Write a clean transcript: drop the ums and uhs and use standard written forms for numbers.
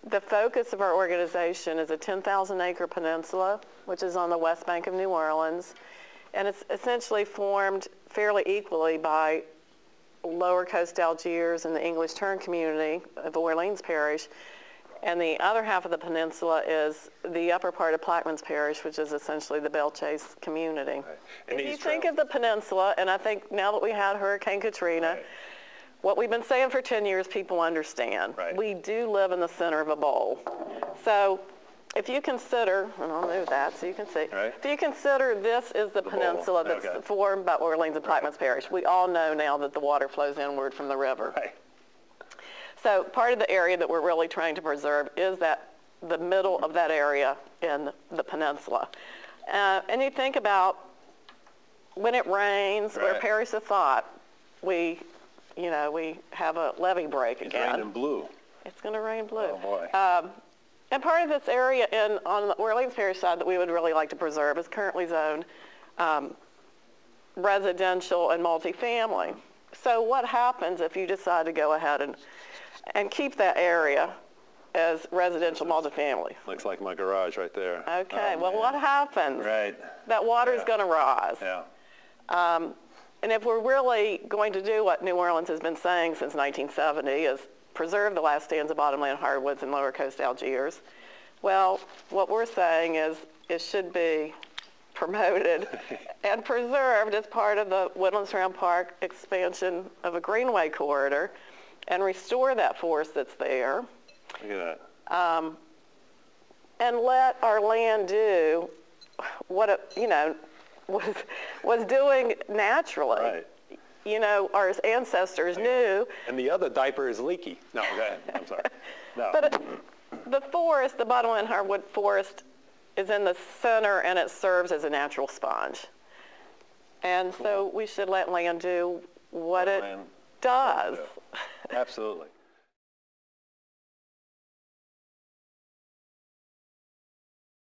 The focus of our organization is a 10,000-acre peninsula, which is on the west bank of New Orleans, and it's essentially formed fairly equally by Lower Coast Algiers and the English Turn community of Orleans Parish, and the other half of the peninsula is the upper part of Plaquemines Parish, which is essentially the Belle Chase community. Right. If you think of the peninsula, and I think now that we had Hurricane Katrina, right, what we've been saying for 10 years, people understand. Right. We do live in the center of a bowl. So if you consider, and I'll move that so you can see, right, if you consider this is the peninsula bowl that's formed by Orleans and Plaquemines Parish, we all know now that the water flows inward from the river. Right. So part of the area that we're really trying to preserve is the middle of that area in the peninsula. And you think about when it rains, right, or perish of thought, we have a levee break again. It's raining blue. It's going to rain blue. Oh, boy. And part of this area on the Orleans Parish side that we would really like to preserve is currently zoned residential and multifamily. So what happens if you decide to go ahead and keep that area as residential multifamily? Looks like my garage right there. Okay, well, what happens? Right. That water is going to rise. Yeah. And if we're really going to do what New Orleans has been saying since 1970 is preserve the last stands of bottomland hardwoods and Lower Coast Algiers, well, what we're saying is it should be promoted and preserved as part of the Woodlands Surround Park expansion of a greenway corridor and restore that forest that's there. Look at that. And let our land do what it, was doing naturally. Right. Our ancestors knew. And the other diaper is leaky. No, go ahead. I'm sorry. No. But the forest, the bottomland hardwood forest, is in the center, and it serves as a natural sponge. And so we should let land do what it does. Absolutely.